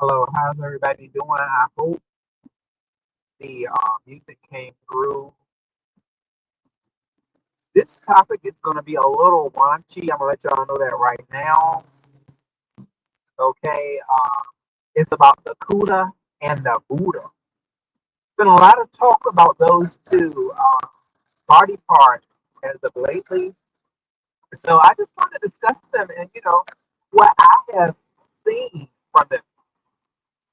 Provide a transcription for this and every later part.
Hello, how's everybody doing? I hope the music came through. This topic is going to be a little raunchy. I'm going to let y'all know that right now. Okay, it's about the Cootha and the Bootha. Been a lot of talk about those two body parts as of lately. So I just want to discuss them and what I have seen from them.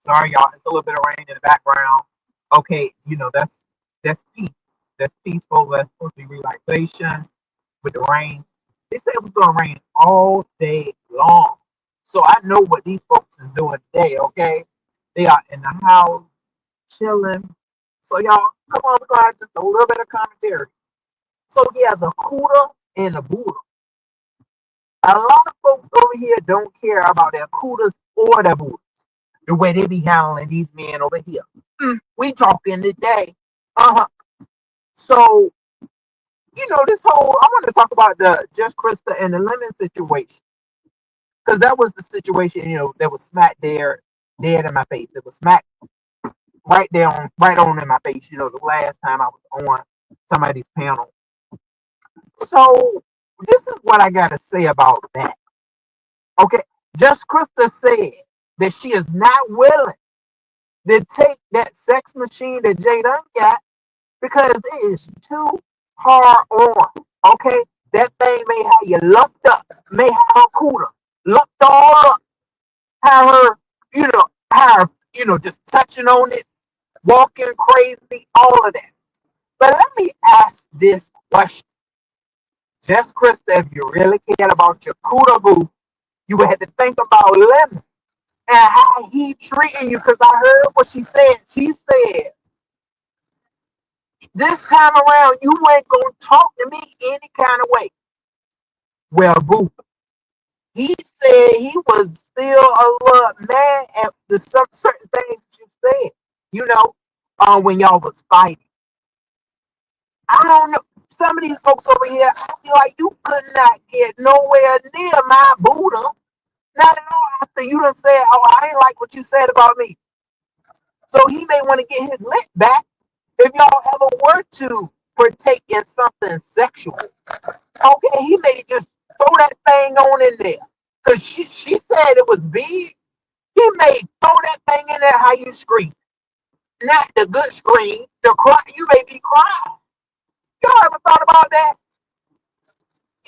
Sorry, y'all. It's a little bit of rain in the background. Okay, that's peace. That's peaceful. That's supposed to be relaxation with the rain. They said it was gonna rain all day long. So I know what these folks is doing today. Okay, they are in the house chilling. So y'all, come on, we're gonna have just a little bit of commentary. So yeah, the Cootha and the Buddha. A lot of folks over here don't care about their Cootas or their Buddhas. The way they be handling these men over here. We talking today. Uh-huh. So, this whole I want to talk about the Just Krista and the Lemon situation. Because that was the situation, that was smack there dead in my face. It was smack right on in my face, the last time I was on somebody's panel. So this is what I gotta say about that. Okay. Just Krista said that she is not willing to take that sex machine that Jay Dunn got because it is too hard on. Okay, that thing may have you lumped up, may have her cooler lumped all up, have her, just touching on it, walking crazy, all of that. But let me ask this question. Just Krista, if you really cared about your cooler boo, you would have to think about Lemon and how he treating you because I heard what she said. She said, this time around, you ain't gonna talk to me any kind of way. Well, boo, he said he was still a little mad at some certain things that you said. When y'all was fighting. I don't know. Some of these folks over here, I feel like you could not get nowhere near my Buddha. Not at all. After you done said, "Oh, I didn't like what you said about me," so he may want to get his lick back if y'all ever were to partake in something sexual. Okay, he may just throw that thing on in there. Because she said it was big. He may throw that thing in there how you scream. Not the good scream. The cry, you may be crying. Y'all ever thought about that?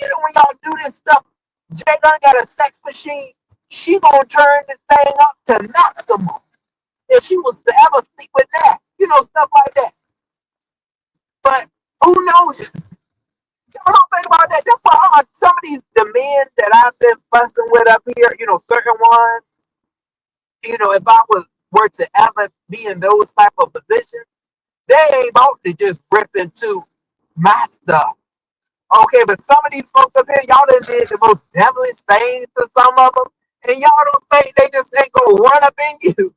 When y'all do this stuff, Jay Gunn got a sex machine. She gonna turn this thing up to maximum. If she was to ever sleep with that, stuff like that. But who knows? I don't think about that. That's why some of these the men that I've been fussing with up here, certain ones, if I were to ever be in those type of positions, they ain't about to just rip into my stuff. Okay, but some of these folks up here, y'all done did the most devilish things to some of them, and y'all don't think they just ain't gonna run up in you.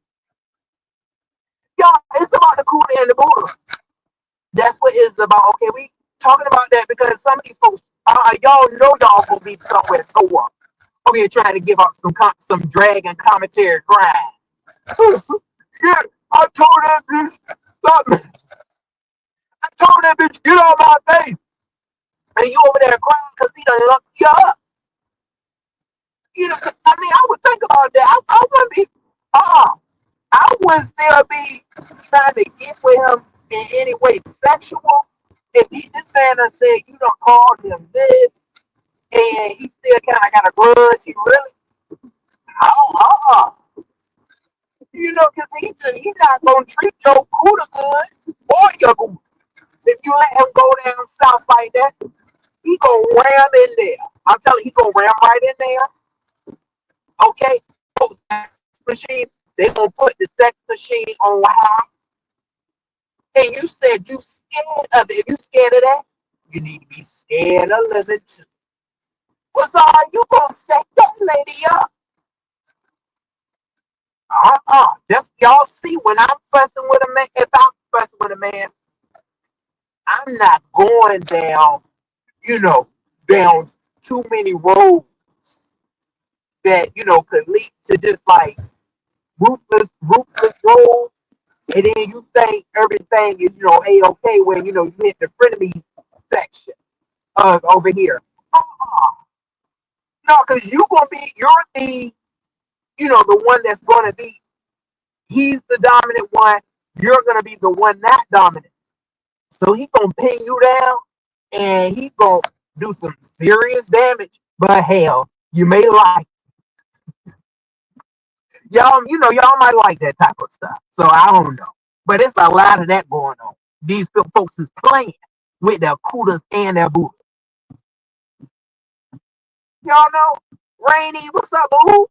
Y'all, it's about the cooler and the Buddha. That's what it's about. Okay, we talking about that because some of these folks, y'all know y'all gonna be somewhere toe up. Over here trying to give out some dragon commentary grind. Yeah, I told that bitch stop me. I told that bitch get on my face, and you over there crying because he done locked you up. I would think about that. I wouldn't be. I wouldn't still be trying to get with him in any way sexual. If this man done said you done called him this, and he still kind of got a grudge, he really, because he's not gonna treat your Cootha good or your Buddha. If you let him go down south like that, he gonna ram in there. I'm telling you, he gonna ram right in there. Okay, machine. They gonna put the sex machine on high. And you said you scared of it. If you scared of that, you need to be scared of living too. What's all you gonna set that lady up? Just y'all see when I'm fussing with a man. If I'm fussing with a man, I'm not going down, down too many roads that could lead to just like ruthless roll, and then you think everything is, A-okay when, you hit the frenemies section over here. No, because you're the one that's going to be, he's the dominant one. You're going to be the one not dominant. So he going to pin you down, and he going to do some serious damage. But hell, you may like y'all might like that type of stuff. So I don't know, but it's a lot of that going on. These folks is playing with their Coothas and their Bootha. Y'all know, Rainy, what's up, boo?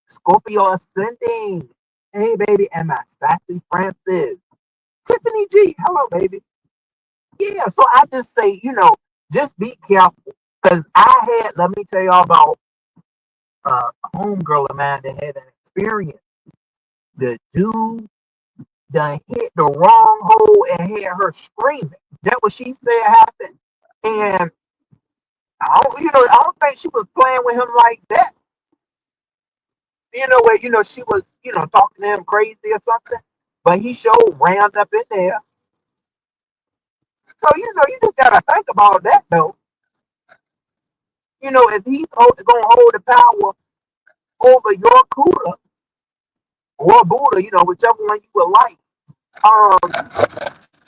Scorpio ascending. Hey, baby, and my sassy Francis. Tiffany G, hello, baby. Yeah, so I just say, just be careful. Because let me tell y'all about a homegirl of mine that had an experience. The dude done hit the wrong hole and had her screaming. That what she said happened. And I don't think she was playing with him like that. Where, she was, talking to him crazy or something. But he showed round up in there. So, you just gotta think about that though. If he's gonna hold the power over your Cootha or Bootha, whichever one you would like,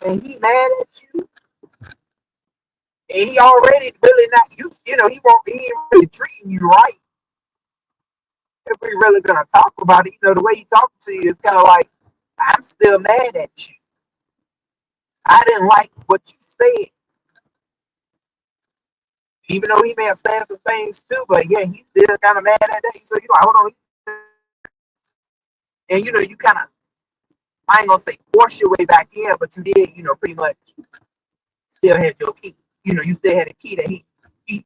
and he mad at you, and he already really not he ain't really treating you right. If we really gonna talk about it, the way he talking to you is kind of like, I'm still mad at you. I didn't like what you said, even though he may have said some things too. But yeah, he's still kind of mad at that. So hold on, and you kind of, I ain't gonna say force your way back in, but you did, pretty much still had your key. You still had a key that he he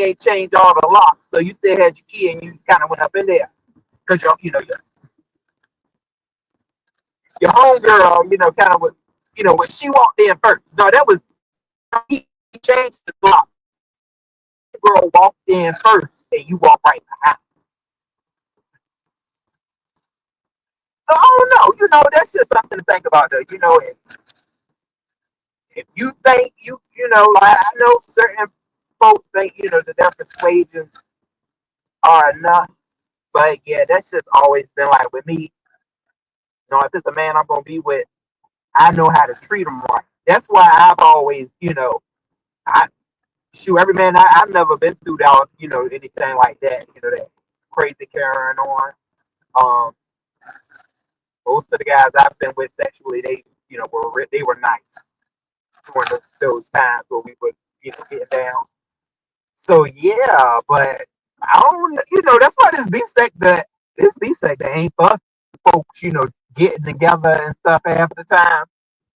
ain't changed all the locks, so you still had your key, and you kind of went up in there because your homegirl, kind of was, when she walked in first. No, that was he changed the lock. The girl walked in first, and you walked right behind. So I don't know, that's just something to think about, though. If you think like I know certain folks think, that their persuasions are enough, but yeah, that's just always been like with me. If it's a man I'm gonna be with, I know how to treat him right. That's why I've always, I shoot every man. I've never been through that, anything like that. That crazy carrying on. Um, most of the guys I've been with sexually, they, they were nice during those times where we would, get down. So yeah, but I don't, that's why this B sector ain't for folks, getting together and stuff half the time.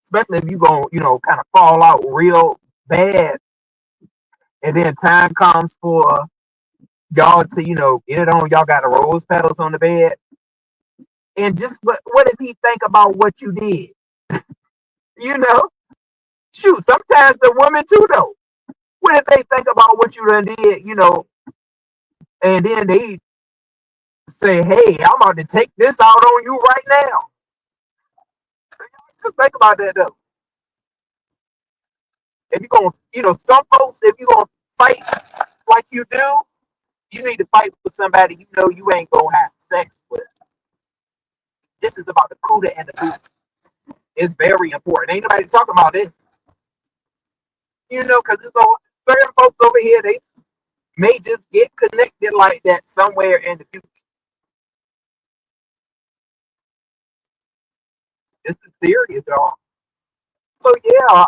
Especially if you gonna, kind of fall out real bad, and then time comes for y'all to, get it on. Y'all got the rose petals on the bed, and just what if he think about what you did? You know, shoot. Sometimes the woman too, though. What if they think about what you done did? And then they say, "Hey, I'm about to take this out on you right now." Just think about that though. If you're gonna, some folks, if you're gonna fight like you do, you need to fight with somebody you ain't gonna have sex with. This is about the Cootha and the Bootha. It's very important. Ain't nobody talking about this. Because certain folks over here, they may just get connected like that somewhere in the future. This is serious, y'all. So yeah,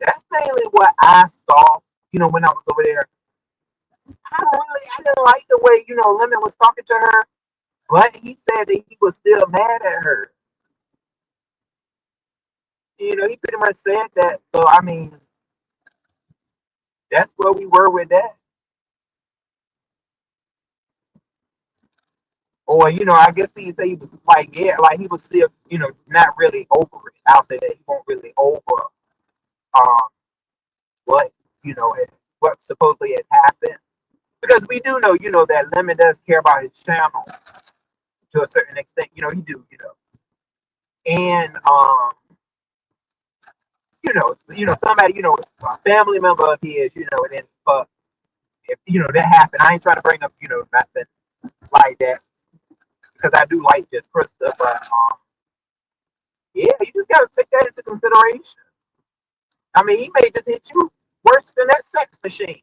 that's mainly what I saw. When I was over there, I didn't like the way Lemon was talking to her, but he said that he was still mad at her. He pretty much said that. So I mean, that's where we were with that. Or I guess he say he was like, yeah, like he was still not really over it. I'll say that he won't really over um what what supposedly had happened. because we do know, that Lemon does care about his channel to a certain extent. He do, and somebody, a family member of his, and then if that happened, I ain't trying to bring up, nothing like that because I do like just Krista, but yeah, you just gotta take that into consideration. I mean, he may just hit you worse than that sex machine.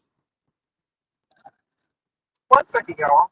1 second, y'all.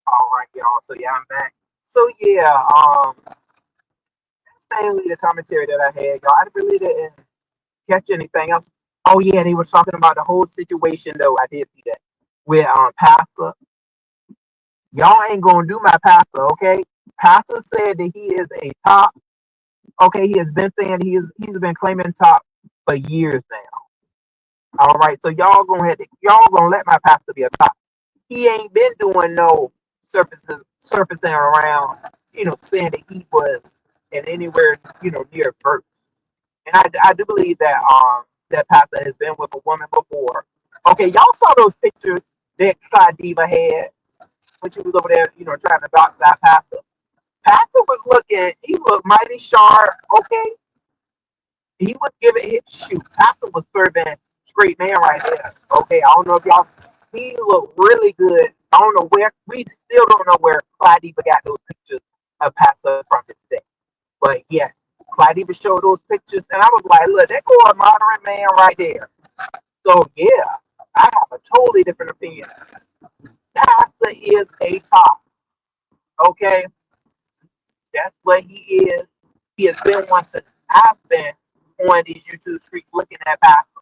All right, y'all. So yeah, I'm back. So yeah, that's mainly the commentary that I had, y'all. I really didn't catch anything else. Oh yeah, they were talking about the whole situation though. I did see that with Pastor. Y'all ain't gonna do my pastor, okay? Pastor said that he is a top. Okay, he has been saying he's been claiming top for years now. All right, so y'all gonna let my pastor be a top. He ain't been doing no surfacing around, saying that he was in anywhere, near birth. And I do believe that that pastor has been with a woman before. Okay, y'all saw those pictures that Diva had when she was over there, trying to dox that pastor. Pastor was he looked mighty sharp. Okay, he was giving his shoot. Pastor was serving straight man right there. Okay, I don't know if y'all. He looked really good. I don't know where. We still don't know where Clyde Diva got those pictures of Pastor from this day. But yes, Clyde Diva showed those pictures, and I was like, look, they go a moderate man right there. So yeah, I have a totally different opinion. Pastor is a top. Okay, that's what he is. He has been one since I've been on these YouTube streets looking at Pastor.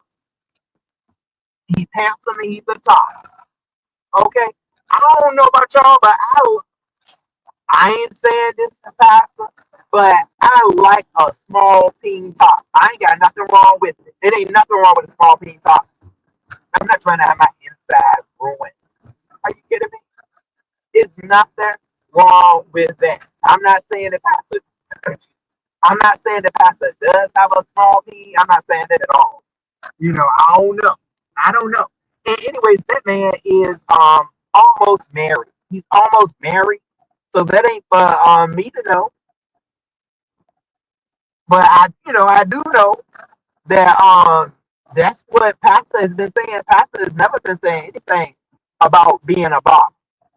He's handsome and he's a top. Okay, I don't know about y'all, but I ain't saying this to Pastor, but I like a small pink top. I ain't got nothing wrong with it. It ain't nothing wrong with a small pink top. I'm not trying to have my inside ruined. Are you kidding me? There's nothing wrong with that. I'm not saying that Pastor. I'm not saying that Pastor does have a small peen. I'm not saying that at all. I don't know. I don't know. And anyways, that man is almost married. He's almost married. So that ain't for me to know. But I do know that that's what Pastor has been saying. Pastor has never been saying anything about being a boss.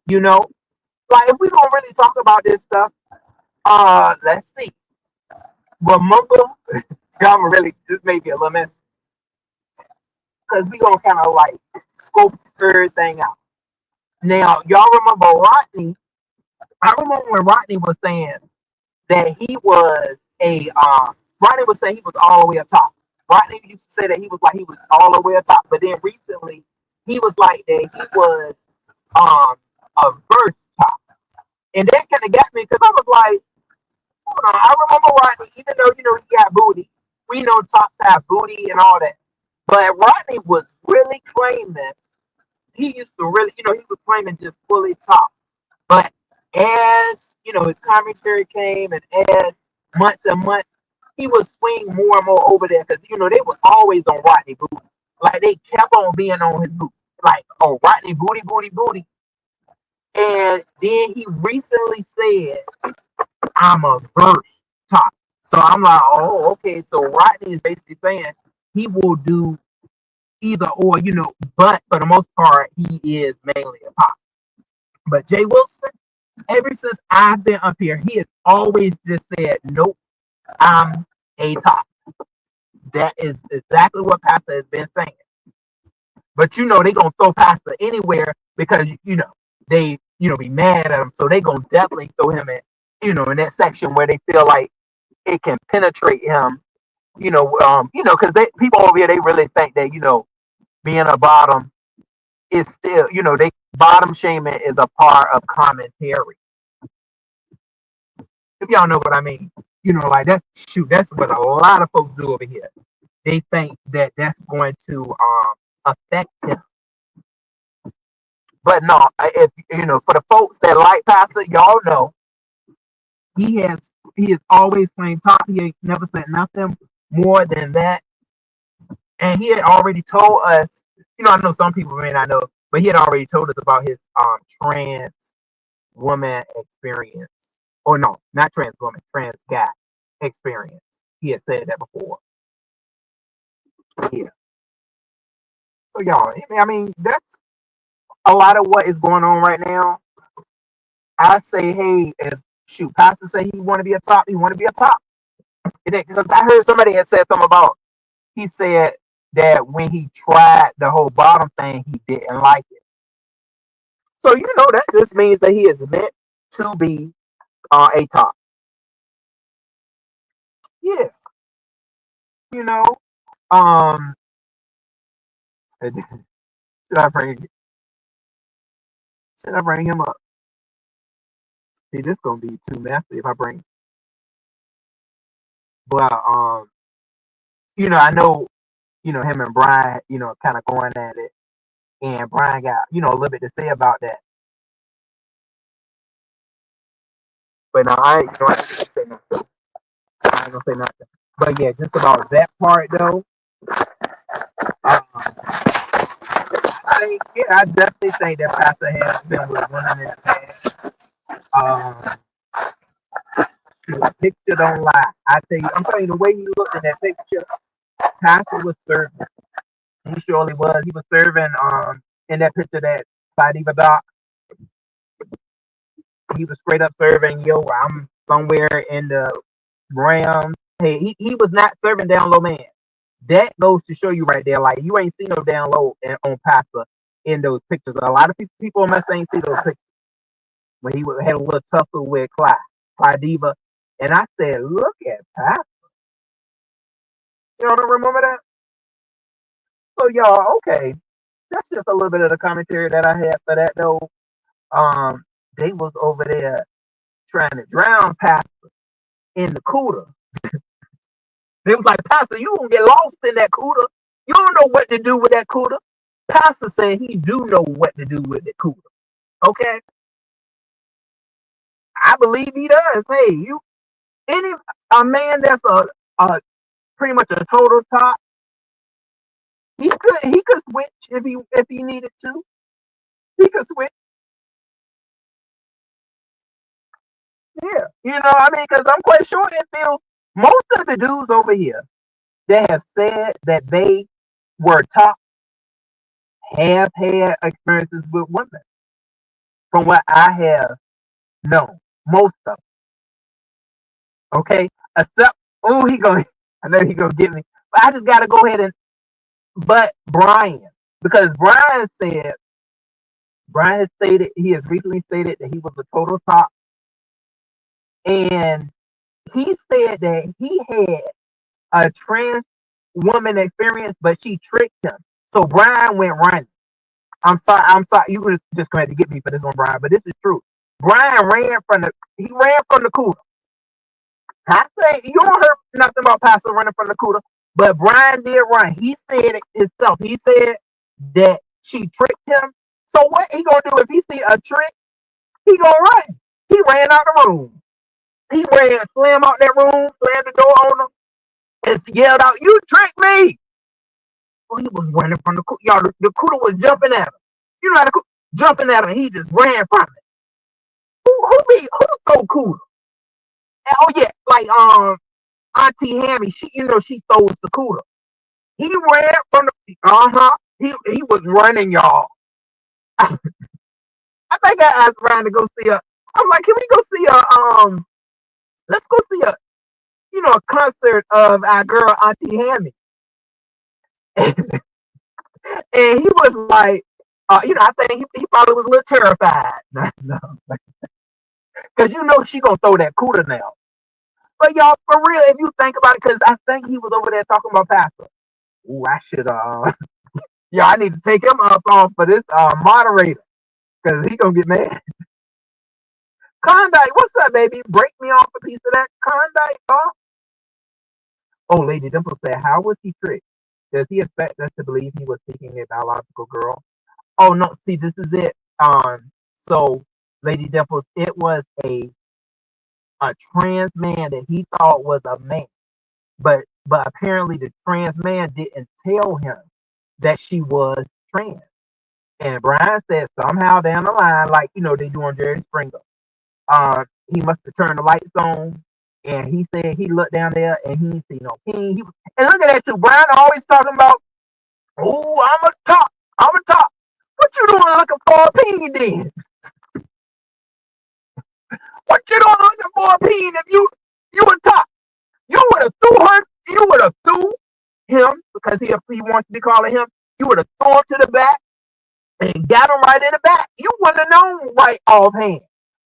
You know, like if we don't really talk about this stuff, let's see. Remember, I'm really this may be a little mess because we gonna kind of like scope everything out. Now, y'all remember Rodney? I remember when Rodney was saying that he was Rodney was saying he was all the way up top. Rodney used to say that he was all the way up top, but then recently he was like that he was um a verse top, and that kind of got me because I was like, hold on, I remember Rodney, even though he got booty, we know tops have booty and all that, but Rodney was really claiming he used to really, he was claiming just fully top. But as his commentary came, and as months and months, he would swing more and more over there because they were always on Rodney booty. Like they kept on being on his booty, like oh Rodney booty, booty, booty. And then he recently said, "I'm a verse top." So I'm like, oh, okay. So Rodney is basically saying he will do either or, but for the most part, he is mainly a top. But Jay Wilson, ever since I've been up here, he has always just said, nope, I'm a top. That is exactly what Pastor has been saying. But they gonna throw Pastor anywhere because they be mad at him, so they gonna definitely throw him in that section where they feel like it can penetrate him. Because people over here, they really think that being a bottom is still they bottom shaming is a part of commentary. If y'all know what I mean, like that's what a lot of folks do over here. They think that that's going to affect him. But no, if for the folks that like Pastor, y'all know he has always claimed top. He ain't never said nothing more than that. And he had already told us, I know some people may not know, but he had already told us about his trans woman experience. Or no, not trans woman, trans guy experience. He had said that before. Yeah. So y'all, I mean, that's a lot of what is going on right now. I say, hey, if Pastor say he want to be a top, he want to be a top. Because I heard somebody had said something about, he said that when he tried the whole bottom thing, he didn't like it. So that just means that he is meant to be a top. Yeah. Should I bring him up? See, this gonna be too messy if I bring. But I know, him and Brian, kind of going at it, and Brian got, a little bit to say about that. But no, I ain't gonna say nothing. I ain't gonna say nothing. But yeah, just about that part though. I definitely think that Pastor has been with women in the past. The picture don't lie. I'm telling you, the way he looked in that picture, Pastor was serving. He surely was. He was serving in that picture that Diva Doc. He was straight up serving, I'm somewhere in the Rams. Hey, he was not serving down low, man. That goes to show you right there, like you ain't seen no down low on Pastor in those pictures. A lot of people must ain't see those pictures when he had a little tussle with Clyde Diva. And I said, look at Pastor. Y'all don't remember that? So y'all, okay. That's just a little bit of the commentary that I had for that though. They was over there trying to drown Pastor in the Cootha. They was like, Pastor, you gonna get lost in that Cootha. You don't know what to do with that Cootha. Pastor said he do know what to do with the Cootha. Okay? I believe he does. Hey, a man that's a pretty much a total top, he could switch if he needed to. He could switch. Yeah. I mean, because I'm quite sure it feels most of the dudes over here that have said that they were top have had experiences with women. From what I have known, most of them. Okay, except I know he gonna get me, but I just gotta go ahead but Brian, because Brian has stated, he has recently stated that he was a total top, and he said that he had a trans woman experience, but she tricked him. So Brian went running. I'm sorry. You were just going to get me for this one, Brian, but this is true. Brian ran from the Cootha. I say you don't hear nothing about Pastor running from the Cootha, but Brian did run. He said it himself. He said that she tricked him. So what he gonna do if he see a trick? He gonna run. He ran out the room. He ran, slammed out that room, slammed the door on him, and yelled out, "You tricked me!" So he was running from the Cootha. Y'all, the Cootha was jumping at him. You know how the jumping at him. He just ran from it. Who throw Cootha? Oh yeah, like Auntie Hammy. She throws the Cootha. He ran from the He was running, y'all. I think I asked Ryan to go see a. I'm like, can we go see a let's go see a concert of our girl Auntie Hammy. And he was like, I think he probably was a little terrified. No, because she gonna throw that Cootha now. But y'all, for real, if you think about it, because I think he was over there talking about Pastor. Ooh, I should yeah, I need to take him up on for this moderator because he gonna get mad. Klondike, what's up, baby? Break me off a piece of that Klondike, huh? Oh, Lady Dimple said, how was he tricked? Does he expect us to believe he was seeking a biological girl? Oh no, see, this is it. So Lady Dimples, it was a trans man that he thought was a man, but apparently the trans man didn't tell him that she was trans. And Brian said somehow down the line, like they do on Jerry Springer, he must have turned the lights on, and he said he looked down there and he didn't see no king. And look at that too. Brian always talking about, oh, I'm a top. What you doing looking for a peen then? What you doing looking for a peen if you a top? You would have threw her. You would have threw him because he wants to be calling him. You would have thrown him to the back and got him right in the back. You wouldn't have known right offhand.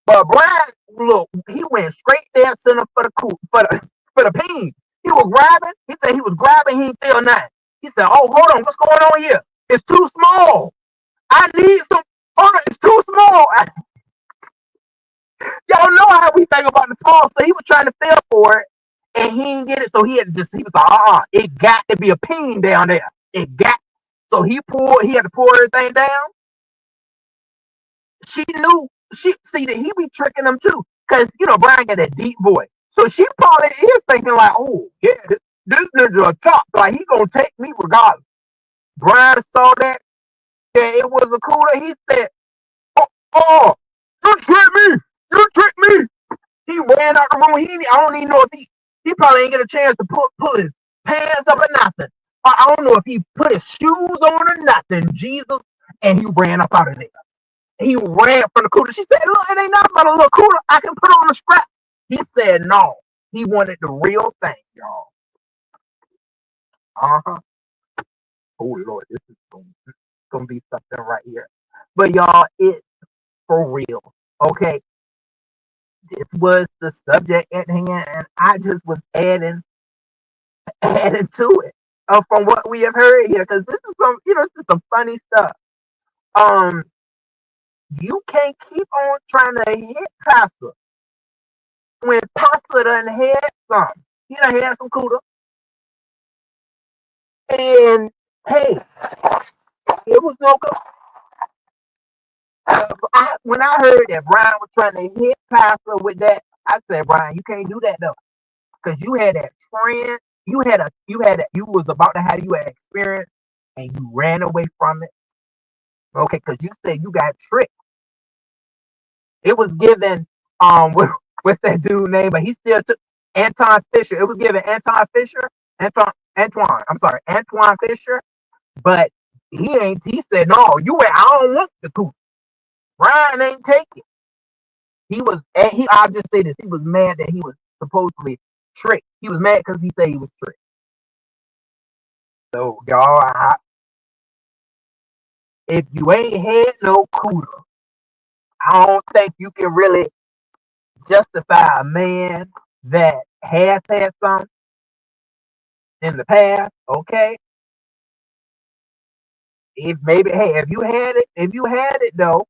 But Brian, look, he went straight there center for the peen. He was grabbing. He said he was grabbing. He didn't feel nothing. He said, "Oh, hold on, what's going on here? It's too small. I need some. Hold on, it's too small." Y'all know how we think about the small. So he was trying to feel for it, and he didn't get it. So he was like, it got to be a peen down there. It got. So he had to pull everything down. She knew. See that he be tricking them too, because Brian got that deep voice. So she probably is thinking like, oh yeah, this nigga a top, like he gonna take me regardless. Brian saw that it was a Cootha. He said, oh, you tricked me, you tricked me. He ran out the room. I don't even know if he probably ain't get a chance to pull his pants up or nothing. I don't know if he put his shoes on or nothing. Jesus, and he ran up out of there. He ran from the Cootha. She said, look, it ain't nothing but a little Cootha. I can put on a strap. He said no. He wanted the real thing, y'all. Uh-huh. Oh, Lord, this is going to be something right here. But, y'all, it's for real. Okay? This was the subject at hand, and I just was adding to it from what we have heard here, because this is some funny stuff. You can't keep on trying to hit Pastor when Pastor done had some. He done had some Cootha. And hey, it was no good. When I heard that Brian was trying to hit Pastor with that, I said, Brian, you can't do that though, because you had that trend. You was about to have you an experience, and you ran away from it. Okay, because you said you got tricked. It was given what's that dude name? But he still took Anton Fisher. It was given Antoine Fisher, but he said, no, I don't want the Cootha. Brian ain't take it. I'll just say this, he was mad that he was supposedly tricked. He was mad because he said he was tricked. So y'all, if you ain't had no Cootha, I don't think you can really justify a man that has had some in the past. Okay, if you had it though,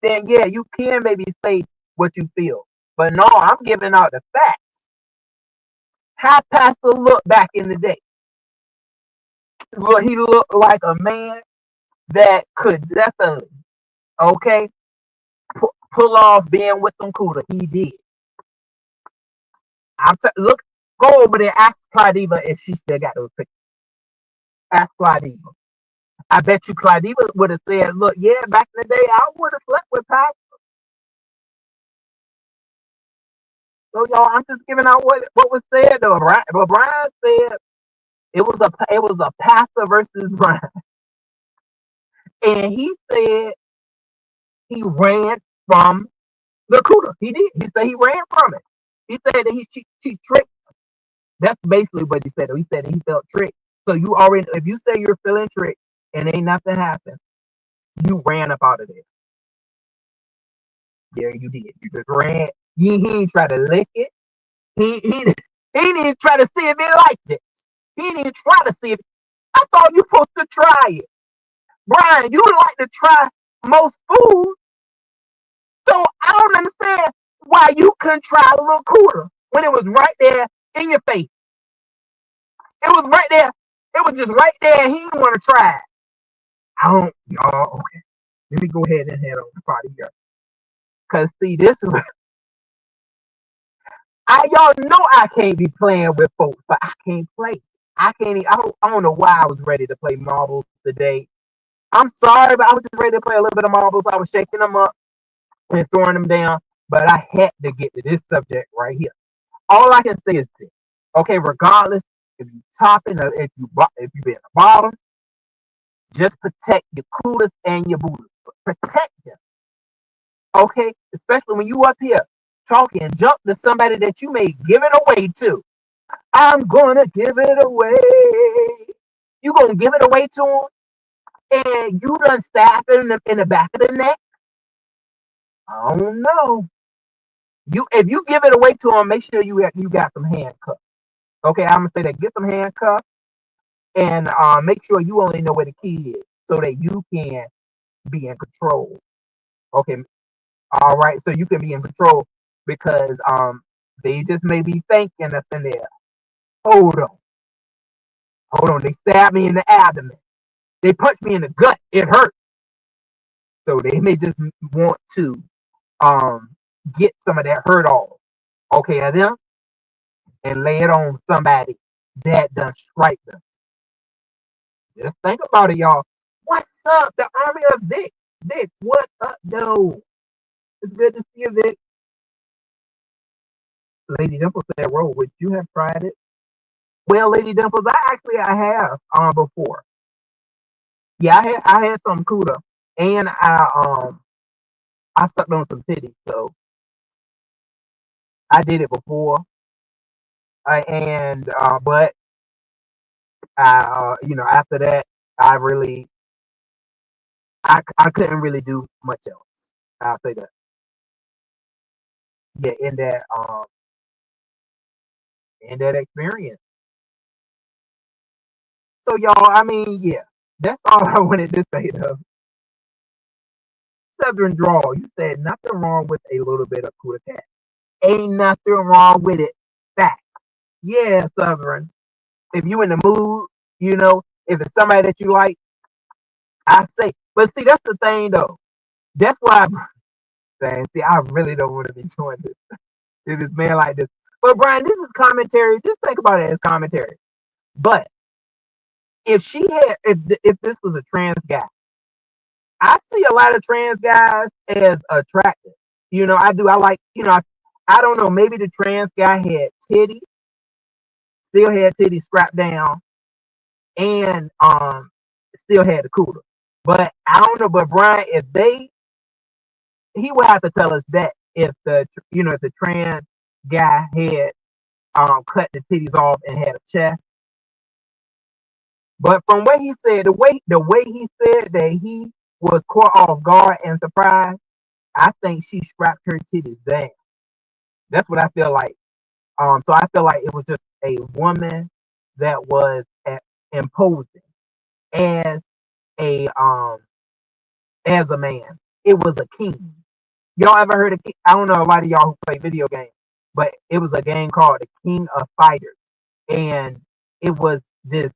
then yeah, you can maybe say what you feel. But no, I'm giving out the facts. How Pastor looked back in the day. Well, he looked like a man that could definitely, okay, pull off being with some Cootha. He did. Look, go over there, ask Claudiva if she still got those pictures. Ask Claudiva. I bet you Claudiva would have said, look, yeah, back in the day, I would have slept with Pastor. So y'all, I'm just giving out what was said though. But Brian said it was a Pastor versus Brian, and he said he ran from the Cootha. He did. He said he ran from it. He said that she tricked him. That's basically what he said. He said that he felt tricked. So if you say you're feeling tricked, and ain't nothing happened. You ran up out of there. Yeah, you did. You just ran. He ain't try to lick it. He didn't even try to see if it liked it. He didn't even try to see if. I thought you supposed to try it. Brian, you like to try most foods, so I don't understand why you couldn't try a little Cootha when it was right there in your face. It was right there. It was just right there. He didn't want to try it. I don't, y'all. Okay, let me go ahead and head on the party here. Cause see, this y'all know I can't be playing with folks, but I can't play. I can't. I don't know why I was ready to play marbles today. I'm sorry, but I was just ready to play a little bit of marbles. I was shaking them up and throwing them down, but I had to get to this subject right here. All I can say is this. Okay, regardless if you topping or if you be at the bottom, just protect your coolers and your booters. Protect them. Okay, especially when you up here talking, jump to somebody that you may give it away to. I'm gonna give it away. You gonna give it away to them, and you done stab it in the back of the neck. I don't know. If you give it away to them, make sure you got some handcuffs. Okay, I'm gonna say that. Get some handcuffs and make sure you only know where the key is so that you can be in control. Okay, all right, so you can be in control because they just may be thinking up in there. Hold on, hold on. They stabbed me in the abdomen. They punched me in the gut. It hurt. So they may just want to get some of that hurt off. Okay, and lay it on somebody that done strike them. Just think about it, y'all. What's up, the Army of Vic? Vic, what up, though? It's good to see you, Vic. Lady Dimple said, "Roll, would you have tried it?" Well, Lady Dimples, I have before. Yeah, I had some Cootha, and I sucked on some titties, so I did it before. And but after that, I couldn't really do much else. I'll say that. Yeah, in that experience. So y'all, I mean, yeah, that's all I wanted to say though. Southern drawl, you said nothing wrong with a little bit of Cootha cat. Ain't nothing wrong with it. Fact. Yeah, Southern. If you in the mood, if it's somebody that you like, I say. But see, that's the thing though. That's why I'm saying, see, I really don't want to be doing this man like this. But Brian, this is commentary. Just think about it as commentary. But if this was a trans guy, I see a lot of trans guys as attractive. I do. I like. I don't know. Maybe the trans guy had titties, still had titties strapped down, and still had the cooler. But I don't know. But Brian, he would have to tell us that if the trans guy had cut the titties off and had a chest. But from what he said, the way he said that he was caught off guard and surprised, I think she strapped her titties down. That's what I feel like. So I feel like it was just a woman that was imposing as a man. It was a king. Y'all ever heard of? I don't know a lot of y'all who play video games, but it was a game called the King of Fighters, and it was this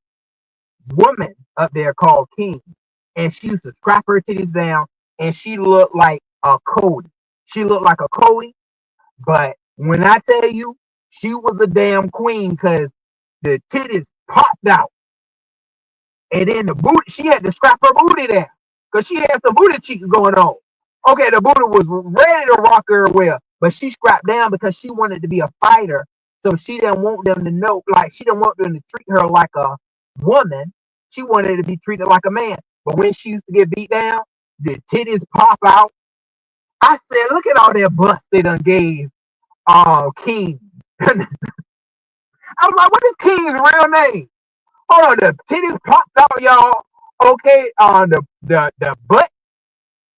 woman up there called King, and she used to strap her titties down, and she looked like a Cody. She looked like a Cody, but when I tell you, she was a damn queen because the titties popped out, and then the booty, she had to strap her booty down because she had some booty cheeks going on. Okay, the booty was ready to rock her well, but she strapped down because she wanted to be a fighter. So she didn't want them to know, like she didn't want them to treat her like a woman. She wanted to be treated like a man. But when she used to get beat down, the titties pop out. I said, look at all that bust they done gave King. I was like, what is King's real name? Hold on, the titties popped out, y'all. Okay, the butt.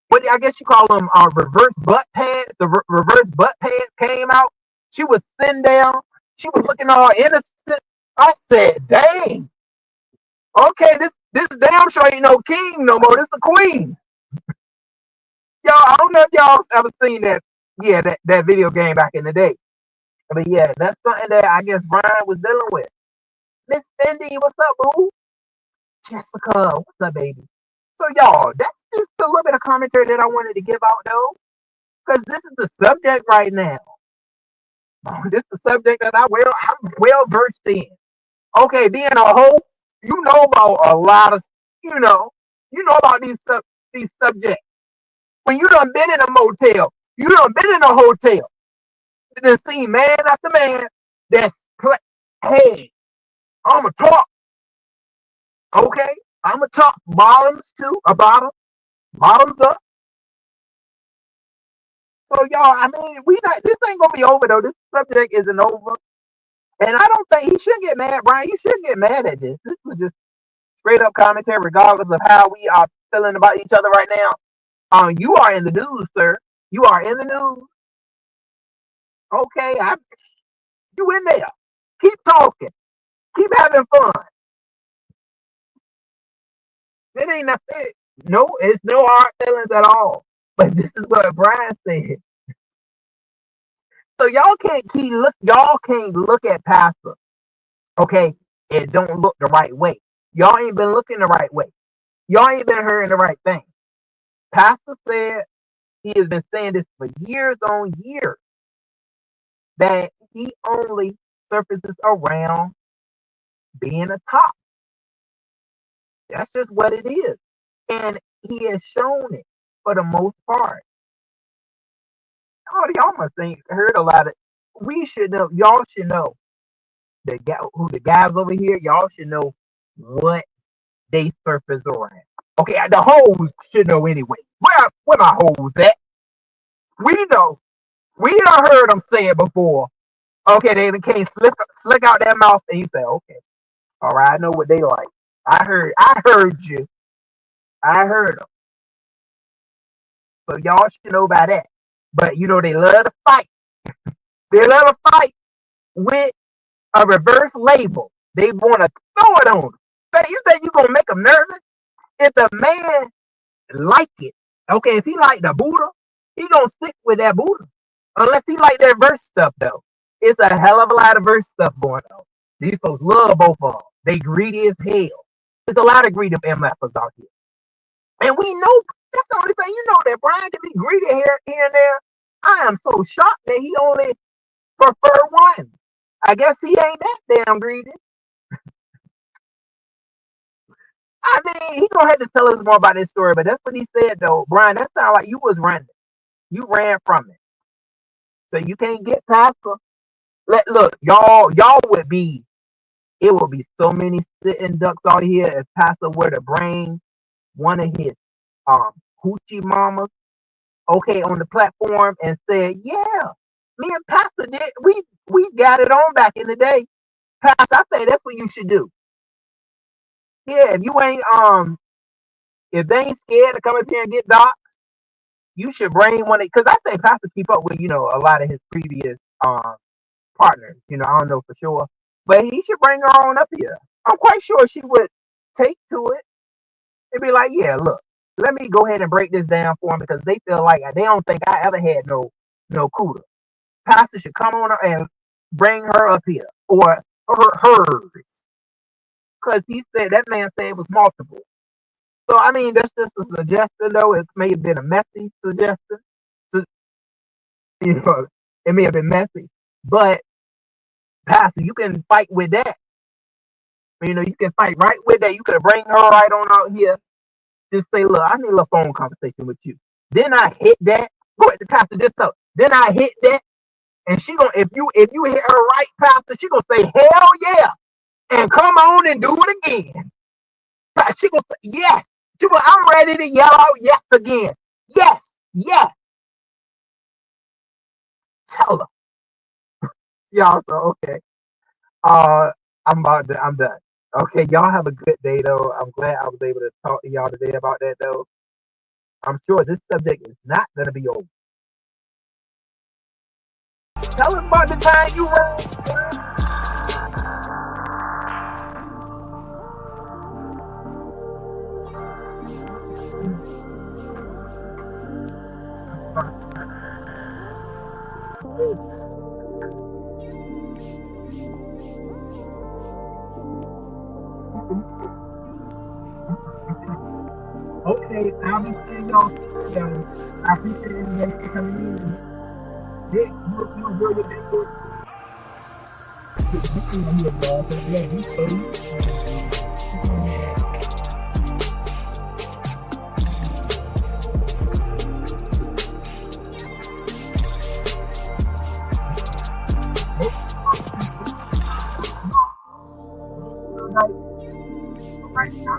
What I guess you call them reverse butt pads. The reverse butt pads came out. She was sitting down. She was looking all innocent. I said, "Dang, okay, this damn sure ain't no king no more. This a queen." Y'all, I don't know if y'all ever seen that. Yeah, that video game back in the day. But yeah, that's something that I guess Brian was dealing with. Miss Fendi, what's up, boo? Jessica, what's up, baby? So y'all, that's just a little bit of commentary that I wanted to give out though, because this is the subject right now. This is the subject that I'm well versed in. Okay, being a hoe, you know about a lot of, you know, you know about these subjects. When you done been in a motel, you done been in a hotel, you done seen man after man that's hey, I'ma talk, okay? I'ma talk bottoms too, bottoms up. So y'all, I mean, we not this ain't gonna be over though. This subject isn't over. And I don't think he should get mad, Brian. You shouldn't get mad at this. This was just straight up commentary, regardless of how we are feeling about each other right now. You are in the news, sir. You are in the news. Okay, you in there. Keep talking. Keep having fun. It ain't nothing. No, it's no hard feelings at all. But this is what Brian said. So y'all can't look at Pastor, okay, and don't look the right way. Y'all ain't been looking the right way. Y'all ain't been hearing the right thing. Pastor said he has been saying this for years on years that he only surfaces around being a top. That's just what it is. And he has shown it for the most part. Oh, y'all must think heard a lot of we should know, y'all should know who the guys over here, y'all should know what they surface around. Okay, the hoes should know anyway. Where my hoes at? We know. We done heard them say it before. Okay, they can't slick out their mouth and you say, okay, all right, I know what they like. I heard you. I heard them. So y'all should know about that. But you know they love to fight. They love to fight with a reverse label. They want to throw it on them. But you think you gonna make them nervous? If the man like it, okay, if he like the Bootha, he gonna stick with that Bootha. Unless he like that verse stuff though. It's a hell of a lot of verse stuff going on. These folks love both of them. They greedy as hell. There's a lot of greedy MFers out here. And we know that's the only thing you know that Brian can be greedy here and there. I am so shocked that he only prefer one. I guess he ain't that damn greedy. I mean, he gonna have to tell us more about this story, but that's what he said though. Brian, that sounded like you was running. You ran from it. So you can't get past her. Look, y'all would be it would be so many sitting ducks out here if Pastor were to bring one of his hoochie mamas, okay, on the platform and said, yeah, me and Pastor did we got it on back in the day. Pastor, I say that's what you should do. Yeah, if you ain't if they ain't scared to come up here and get docs, you should bring one because I think Pastor keep up with, a lot of his previous partners. I don't know for sure. But he should bring her on up here. I'm quite sure she would take to it and be like, yeah, look, let me go ahead and break this down for them because they feel like they don't think I ever had no Cootha. Pastor should come on and bring her up here or hers. Because he said that man said it was multiple. So I mean that's just a suggestion though. It may have been a messy suggestion. So, it may have been messy. But Pastor, you can fight with that. You can fight right with that. You could bring her right on out here. Just say, look, I need a little phone conversation with you. Then I hit that. Go ahead, Pastor, just tell. Then I hit that, and she gonna if you hit her right, Pastor, she gonna say, hell yeah, and come on and do it again. She gonna say, yes. I'm ready to yell out yes again. Yes, yes. Tell her. Y'all, so okay. I'm done. Okay, y'all have a good day though. I'm glad I was able to talk to y'all today about that though. I'm sure this subject is not gonna be over. Tell us about the time you were. Okay, I'll be seeing y'all soon, though. I appreciate everybody for coming in. Dick, you enjoy your day. Right now,